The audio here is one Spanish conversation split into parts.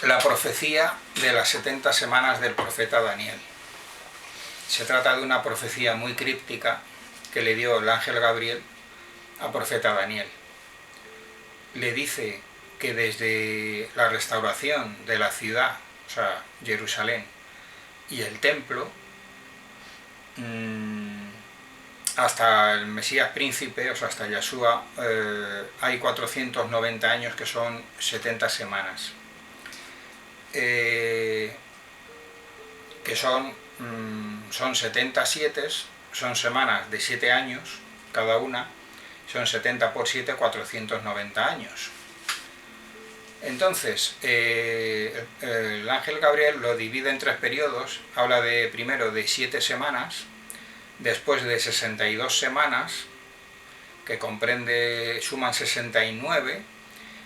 la profecía de las 70 semanas del profeta Daniel. Se trata de una profecía muy críptica que le dio el ángel Gabriel al profeta Daniel. Le dice que desde la restauración de la ciudad, o sea, Jerusalén, y el templo, hasta el Mesías príncipe, o sea, hasta Yeshua, hay 490 años que son 70 semanas. Que son 77, son semanas de 7 años cada una, son 70 por 7, 490 años. Entonces, el ángel Gabriel lo divide en 3 periodos, habla primero de 7 semanas, después de 62 semanas, que suman 69,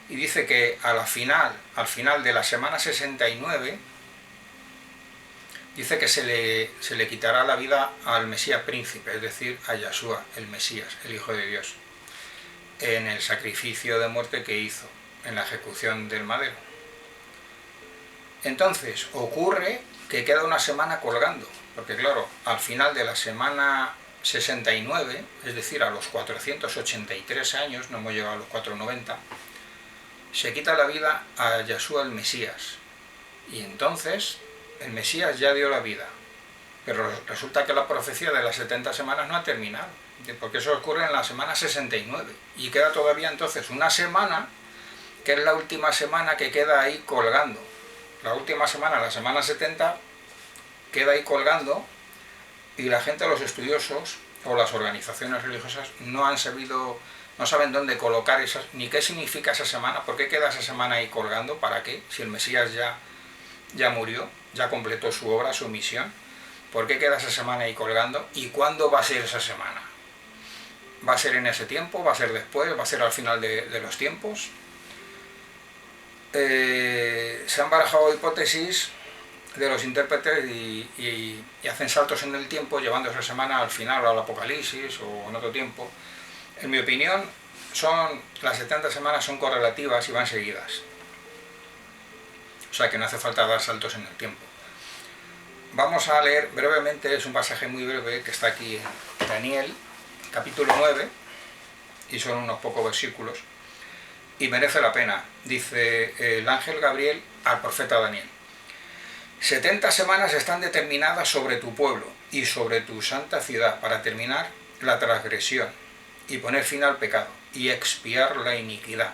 y dice que al final de la semana 69, dice que se le quitará la vida al Mesías príncipe, es decir, a Yeshua, el Mesías, el Hijo de Dios, en el sacrificio de muerte que hizo, en la ejecución del madero. Entonces, ocurre que queda una semana colgando, porque claro, al final de la semana 69, es decir, a los 483 años, no hemos llegado a los 490, se quita la vida a Yeshua el Mesías. Y entonces el Mesías ya dio la vida. Pero resulta que la profecía de las 70 semanas no ha terminado, porque eso ocurre en la semana 69. Y queda todavía entonces una semana, que es la última semana que queda ahí colgando. La última semana, la semana 70, queda ahí colgando, y la gente, los estudiosos o las organizaciones religiosas no saben dónde colocar esas, ni qué significa esa semana, por qué queda esa semana ahí colgando, para qué, si el Mesías ya murió, ya completó su obra, su misión, por qué queda esa semana ahí colgando, y cuándo va a ser esa semana. ¿Va a ser en ese tiempo? ¿Va a ser después? ¿Va a ser al final de los tiempos? Se han barajado hipótesis de los intérpretes y hacen saltos en el tiempo, llevando esa semana al final o al Apocalipsis o en otro tiempo. En mi opinión, las 70 semanas son correlativas y van seguidas. O sea que no hace falta dar saltos en el tiempo. Vamos a leer brevemente, es un pasaje muy breve que está aquí en Daniel, capítulo 9, y son unos pocos versículos, y merece la pena. Dice el ángel Gabriel al profeta Daniel: 70 semanas están determinadas sobre tu pueblo y sobre tu santa ciudad para terminar la transgresión y poner fin al pecado y expiar la iniquidad,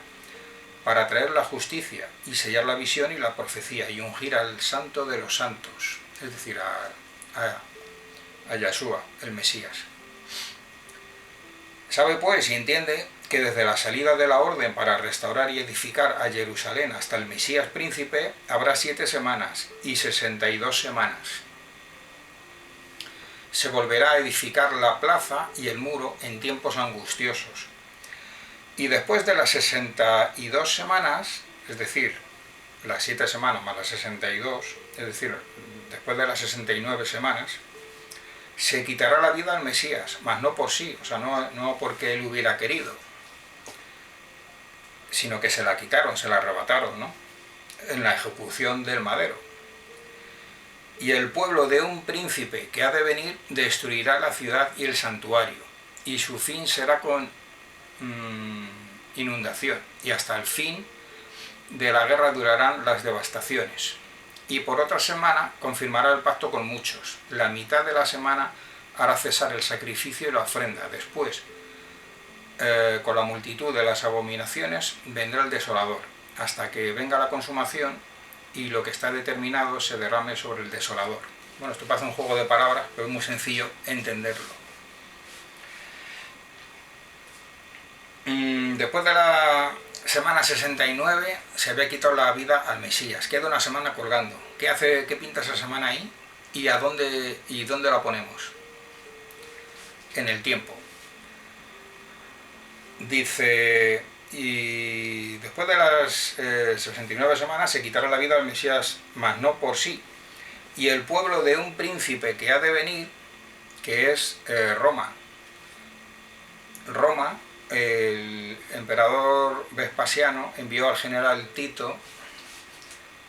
para traer la justicia y sellar la visión y la profecía y ungir al santo de los santos, es decir, a Yeshua, el Mesías. Sabe pues y entiende que desde la salida de la orden para restaurar y edificar a Jerusalén hasta el Mesías príncipe habrá 7 semanas y 62 semanas. Se volverá a edificar la plaza y el muro en tiempos angustiosos. Y después de las 62 semanas, es decir, las 7 semanas más las 62, es decir, después de las 69 semanas, se quitará la vida al Mesías, mas no por sí, o sea, no porque él hubiera querido, sino que se la quitaron, se la arrebataron, ¿no?, en la ejecución del madero. Y el pueblo de un príncipe que ha de venir destruirá la ciudad y el santuario, y su fin será con inundación, y hasta el fin de la guerra durarán las devastaciones. Y por otra semana confirmará el pacto con muchos. La mitad de la semana hará cesar el sacrificio y la ofrenda. Después, con la multitud de las abominaciones, vendrá el desolador, hasta que venga la consumación y lo que está determinado se derrame sobre el desolador. Bueno, esto parece un juego de palabras, pero es muy sencillo entenderlo. Después de la semana 69 se había quitado la vida al Mesías. Queda una semana colgando. ¿Qué pinta esa semana ahí? ¿Y dónde la ponemos? En el tiempo. Dice: y después de las 69 semanas se quitará la vida al Mesías, mas no por sí. Y el pueblo de un príncipe que ha de venir, que es Roma. Roma, el emperador Vespasiano envió al general Tito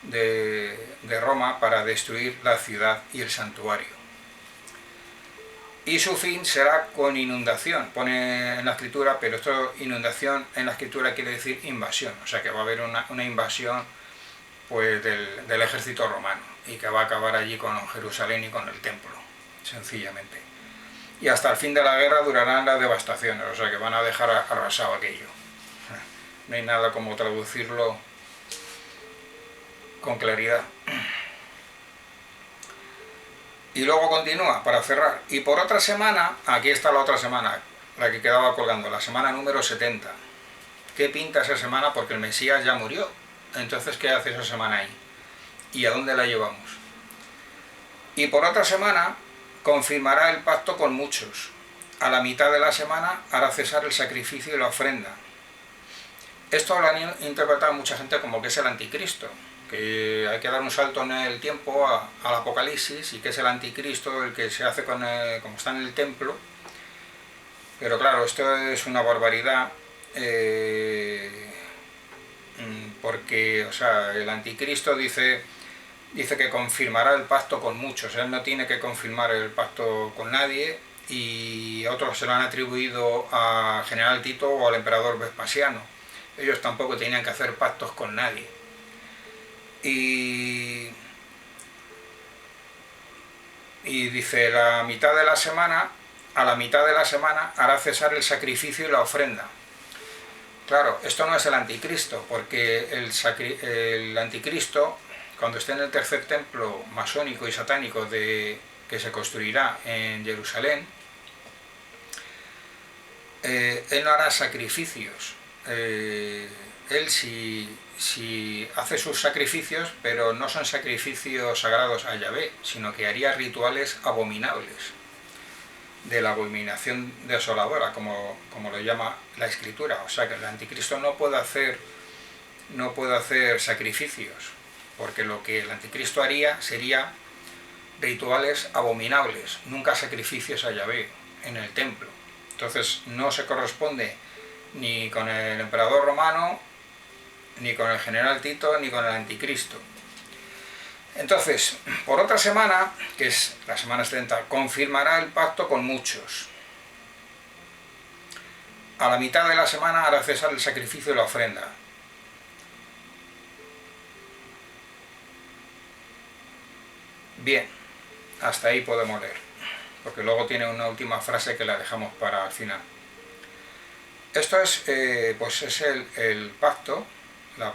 de Roma para destruir la ciudad y el santuario. Y su fin será con inundación, pone en la escritura, pero esto, inundación en la escritura quiere decir invasión, o sea que va a haber una invasión pues del ejército romano y que va a acabar allí con Jerusalén y con el templo, sencillamente. Y hasta el fin de la guerra durarán las devastaciones, o sea que van a dejar arrasado aquello. No hay nada como traducirlo con claridad. Y luego continúa, para cerrar. Y por otra semana, aquí está la otra semana, la que quedaba colgando, la semana número 70. ¿Qué pinta esa semana? Porque el Mesías ya murió. Entonces, ¿qué hace esa semana ahí? ¿Y a dónde la llevamos? Y por otra semana, confirmará el pacto con muchos. A la mitad de la semana hará cesar el sacrificio y la ofrenda. Esto lo han interpretado mucha gente como que es el anticristo, que hay que dar un salto en el tiempo al Apocalipsis y que es el anticristo el que se hace como está en el templo. Pero claro, esto es una barbaridad, porque, o sea, el anticristo dice que confirmará el pacto con muchos. Él no tiene que confirmar el pacto con nadie, y otros se lo han atribuido al general Tito o al emperador Vespasiano. Ellos tampoco tenían que hacer pactos con nadie. Y dice, a la mitad de la semana hará cesar el sacrificio y la ofrenda. Claro, esto no es el anticristo, porque el anticristo, cuando esté en el tercer templo masónico y satánico que se construirá en Jerusalén, él no hará sacrificios. Él si hace sus sacrificios, pero no son sacrificios sagrados a Yahvé, sino que haría rituales abominables, de la abominación desoladora, como lo llama la escritura. O sea que el anticristo no puede hacer sacrificios, porque lo que el anticristo haría sería rituales abominables, nunca sacrificios a Yahvé en el templo. Entonces no se corresponde ni con el emperador romano, ni con el general Tito, ni con el anticristo. Entonces, por otra semana, que es la semana 70, confirmará el pacto con muchos. A la mitad de la semana hará cesar el sacrificio y la ofrenda. Bien, hasta ahí podemos leer, porque luego tiene una última frase que la dejamos para el final. Esto es, pues es el pacto, la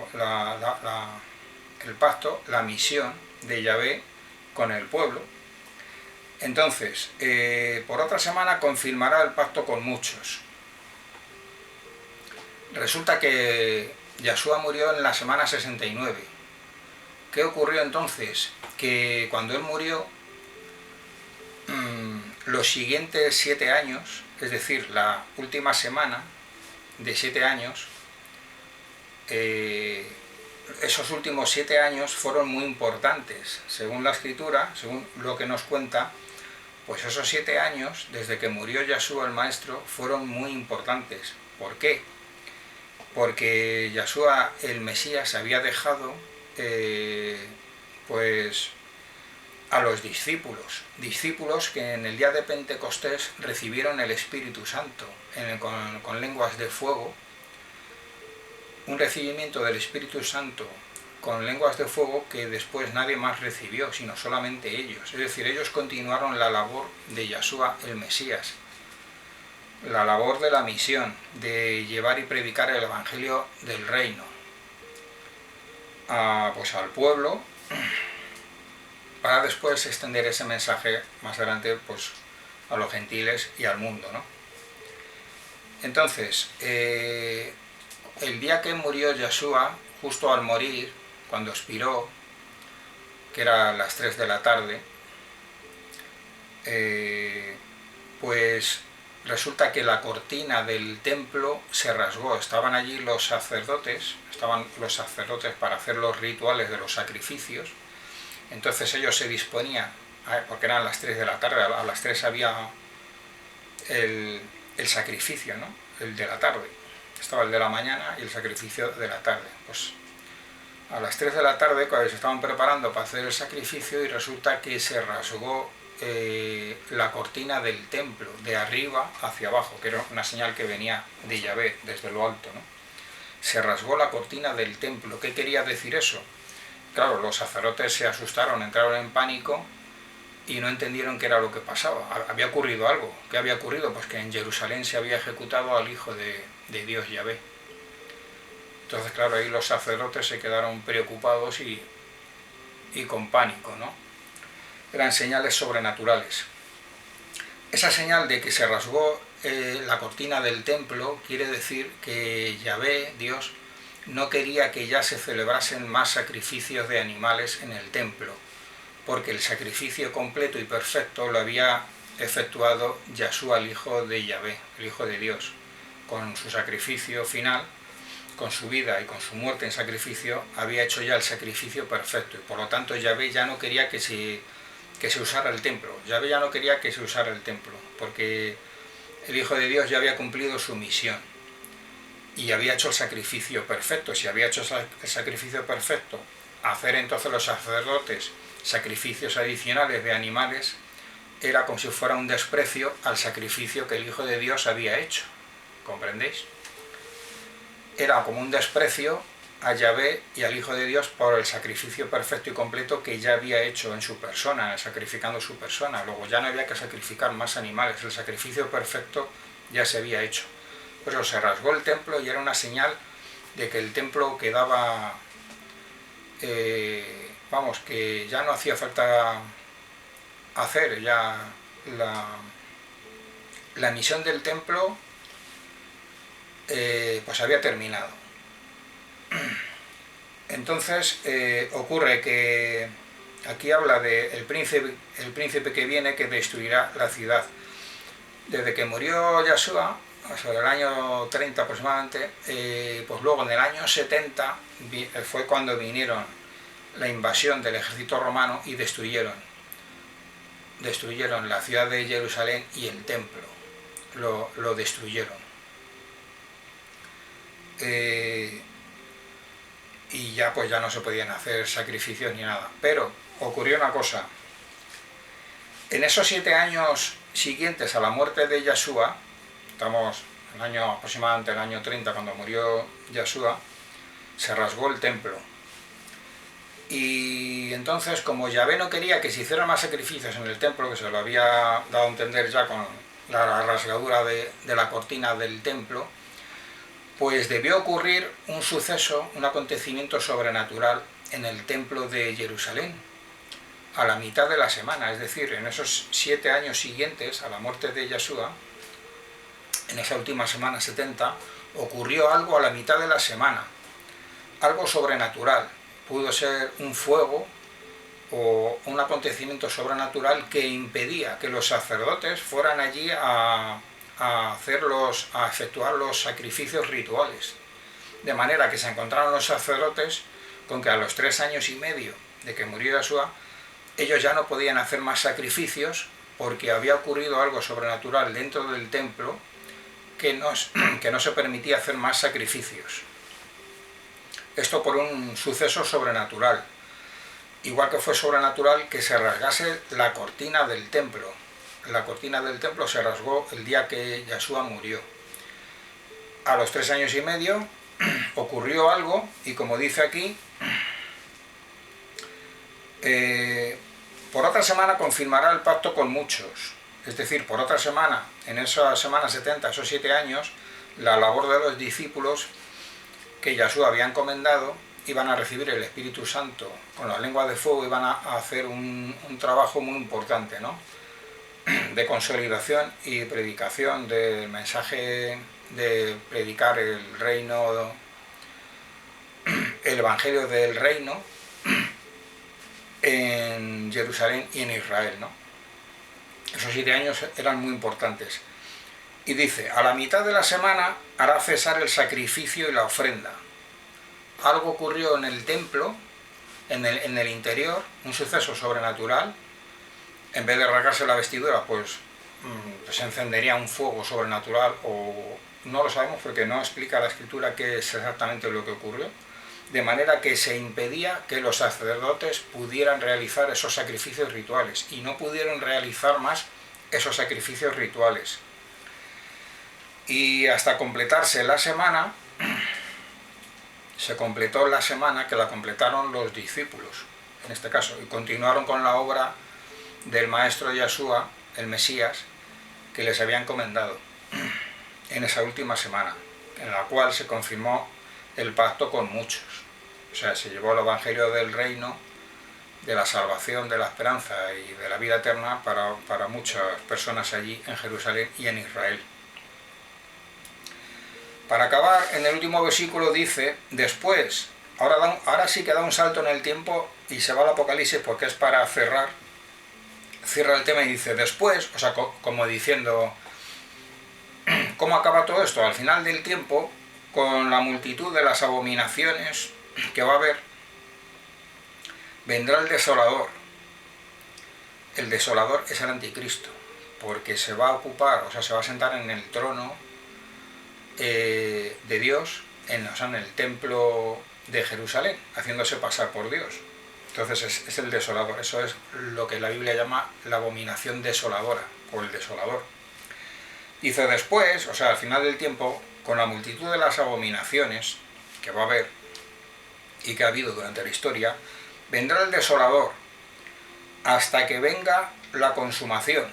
misión de Yahvé con el pueblo. Entonces, por otra semana confirmará el pacto con muchos. Resulta que Yahshua murió en la semana 69. ¿Qué ocurrió entonces? Que cuando él murió, los siguientes 7 años, es decir, la última semana de 7 años, esos últimos 7 años fueron muy importantes. Según la escritura, según lo que nos cuenta, pues esos 7 años, desde que murió Yahshua el Maestro, fueron muy importantes. ¿Por qué? Porque Yahshua el Mesías había dejado pues a los discípulos que en el día de Pentecostés recibieron el Espíritu Santo con lenguas de fuego, un recibimiento del Espíritu Santo con lenguas de fuego que después nadie más recibió, sino solamente ellos. Es decir, ellos continuaron la labor de Yahshua el Mesías, la labor de la misión, de llevar y predicar el Evangelio del Reino pues al pueblo, para después extender ese mensaje más adelante pues a los gentiles y al mundo, ¿no? Entonces, el día que murió Yahshua, justo al morir, cuando expiró, que era a las 3 de la tarde, pues resulta que la cortina del templo se rasgó. Estaban allí los sacerdotes para hacer los rituales de los sacrificios. Entonces ellos se disponían, porque eran las 3 de la tarde, a las 3 había el sacrificio, ¿no? El de la tarde. Estaba el de la mañana y el sacrificio de la tarde. Pues a las 3 de la tarde, cuando se estaban preparando para hacer el sacrificio, y resulta que se rasgó la cortina del templo, de arriba hacia abajo, que era una señal que venía de Yahvé, desde lo alto, ¿no? Se rasgó la cortina del templo. ¿Qué quería decir eso? Claro, los sacerdotes se asustaron, entraron en pánico y no entendieron qué era lo que pasaba. Había ocurrido algo. ¿Qué había ocurrido? Pues que en Jerusalén se había ejecutado al Hijo de Dios, Yahvé. Entonces, claro, ahí los sacerdotes se quedaron preocupados y con pánico, ¿no? Eran señales sobrenaturales. Esa señal de que se rasgó la cortina del templo quiere decir que Yahvé, Dios, no quería que ya se celebrasen más sacrificios de animales en el templo, porque el sacrificio completo y perfecto lo había efectuado Yahshua, el Hijo de Yahvé, el Hijo de Dios. Con su sacrificio final, con su vida y con su muerte en sacrificio, había hecho ya el sacrificio perfecto, y por lo tanto Yahvé ya no quería que se usara el templo. Yahvé ya no quería que se usara el templo, porque el Hijo de Dios ya había cumplido su misión y había hecho el sacrificio perfecto. Si había hecho el sacrificio perfecto, hacer entonces los sacerdotes sacrificios adicionales de animales era como si fuera un desprecio al sacrificio que el Hijo de Dios había hecho. ¿Comprendéis? Era como un desprecio a Yahvé y al Hijo de Dios por el sacrificio perfecto y completo que ya había hecho en su persona, sacrificando su persona. Luego ya no había que sacrificar más animales, el sacrificio perfecto ya se había hecho. Por eso se rasgó el templo y era una señal de que el templo quedaba, que ya no hacía falta hacer, ya la misión del templo pues había terminado. Entonces ocurre que aquí habla de el príncipe que viene, que destruirá la ciudad. Desde que murió Yahshua, sobre el año 30 aproximadamente, pues luego en el año 70 fue cuando vinieron la invasión del ejército romano y destruyeron la ciudad de Jerusalén y el templo, lo destruyeron. Y ya pues ya no se podían hacer sacrificios ni nada. Pero ocurrió una cosa. En esos 7 años siguientes a la muerte de Yahshua, estamos aproximadamente el año 30 cuando murió Yahshua, se rasgó el templo. Y entonces, como Yahvé no quería que se hicieran más sacrificios en el templo, que se lo había dado a entender ya con la rasgadura de la cortina del templo, pues debió ocurrir un suceso, un acontecimiento sobrenatural en el templo de Jerusalén, a la mitad de la semana, es decir, en esos 7 años siguientes a la muerte de Yahshua, en esa última semana 70, ocurrió algo a la mitad de la semana, algo sobrenatural. Pudo ser un fuego o un acontecimiento sobrenatural que impedía que los sacerdotes fueran allí a efectuar los sacrificios rituales. De manera que se encontraron los sacerdotes con que a los 3 años y medio de que murió Yahshua, ellos ya no podían hacer más sacrificios porque había ocurrido algo sobrenatural dentro del templo que no se permitía hacer más sacrificios. Esto por un suceso sobrenatural. Igual que fue sobrenatural que se rasgase la cortina del templo. La cortina del templo se rasgó el día que Yahshua murió. A los 3 años y medio ocurrió algo, y como dice aquí, por otra semana confirmará el pacto con muchos. Es decir, por otra semana, en esa semana 70, esos 7 años, la labor de los discípulos que Yahshua había encomendado iban a recibir el Espíritu Santo con la lengua de fuego, iban a hacer un trabajo muy importante, ¿no?, de consolidación y predicación del mensaje, de predicar el reino, el evangelio del reino en Jerusalén y en Israel, ¿no? Esos 7 años eran muy importantes. Y dice, a la mitad de la semana hará cesar el sacrificio y la ofrenda. Algo ocurrió en el templo, en el interior, un suceso sobrenatural. En vez de rasgarse la vestidura, pues se encendería un fuego sobrenatural, o no lo sabemos porque no explica la escritura qué es exactamente lo que ocurrió. de manera que se impedía que los sacerdotes pudieran realizar esos sacrificios rituales, y no pudieron realizar más esos sacrificios rituales. Y hasta completarse la semana, se completó la semana, que la completaron los discípulos, en este caso, y continuaron con la obra del maestro Yeshua, el Mesías, que les había encomendado en esa última semana, en la cual se confirmó el pacto con muchos. O sea, se llevó el Evangelio del Reino, de la salvación, de la esperanza y de la vida eterna para muchas personas allí en Jerusalén y en Israel. Para acabar, en el último versículo dice, después, ahora sí que da un salto en el tiempo y se va al Apocalipsis, porque es para cierra el tema, y dice, después, o sea, como diciendo, ¿cómo acaba todo esto? Al final del tiempo, con la multitud de las abominaciones que va a haber, vendrá el desolador. El desolador es el anticristo, porque se va a ocupar, o sea, se va a sentar en el trono de Dios, en el templo de Jerusalén, haciéndose pasar por Dios. Entonces es el desolador. Eso es lo que la Biblia llama la abominación desoladora, o el desolador. Dice después, o sea, al final del tiempo, con la multitud de las abominaciones que va a haber y que ha habido durante la historia, vendrá el desolador hasta que venga la consumación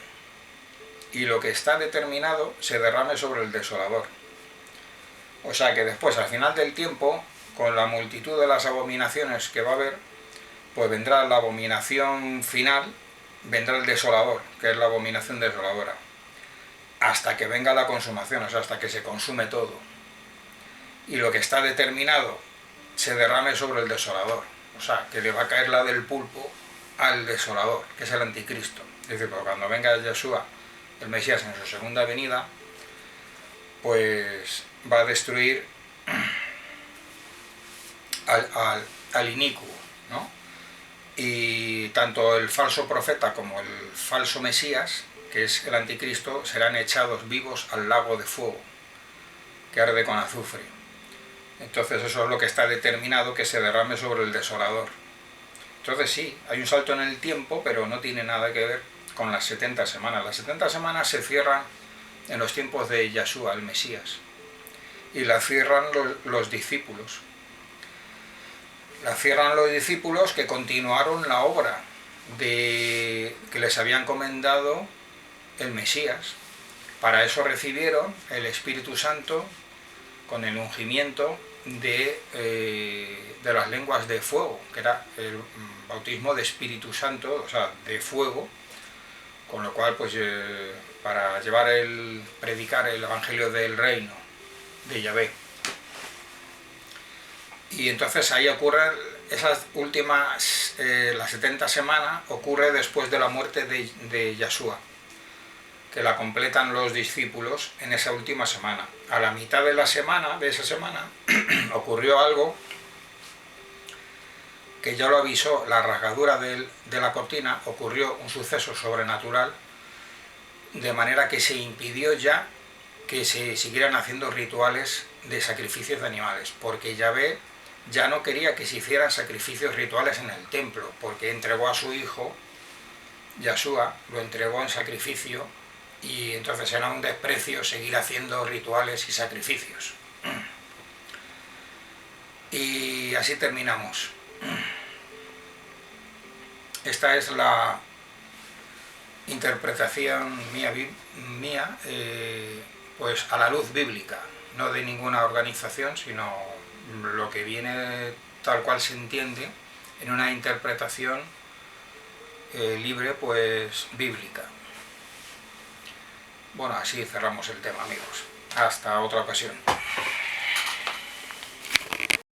y lo que está determinado se derrame sobre el desolador. O sea que después, al final del tiempo, con la multitud de las abominaciones que va a haber, pues vendrá la abominación final, vendrá el desolador, que es la abominación desoladora, hasta que venga la consumación, o sea, hasta que se consume todo. Y lo que está determinado se derrame sobre el desolador. O sea, que le va a caer la del pulpo al desolador, que es el anticristo. Es decir, porque cuando venga Yeshua, el Mesías, en su segunda venida, pues va a destruir al inicuo, ¿no? Y tanto el falso profeta como el falso Mesías, que es el anticristo, serán echados vivos al lago de fuego, que arde con azufre. Entonces eso es lo que está determinado, que se derrame sobre el desolador. Entonces sí, hay un salto en el tiempo, pero no tiene nada que ver con las 70 semanas. Las 70 semanas se cierran en los tiempos de Yeshua, el Mesías, y la cierran los discípulos. La cierran los discípulos que continuaron la obra que les había encomendado el Mesías. Para eso recibieron el Espíritu Santo con el ungimiento de las lenguas de fuego, que era el bautismo de Espíritu Santo, o sea, de fuego, con lo cual, pues, para predicar el Evangelio del Reino de Yahvé. Y entonces ahí ocurre, esas últimas, las 70 semanas, ocurre después de la muerte de Yeshua, que la completan los discípulos en esa última semana. A la mitad de esa semana, ocurrió algo que ya lo avisó, la rasgadura de la cortina, ocurrió un suceso sobrenatural, de manera que se impidió ya que se siguieran haciendo rituales de sacrificios de animales, porque Yahvé ya no quería que se hicieran sacrificios rituales en el templo, porque entregó a su hijo, Yeshua, lo entregó en sacrificio, y entonces era un desprecio seguir haciendo rituales y sacrificios. Y así terminamos. Esta es la interpretación mía, pues a la luz bíblica, no de ninguna organización, sino lo que viene tal cual se entiende en una interpretación libre, pues bíblica. Bueno, así cerramos el tema, amigos. Hasta otra ocasión.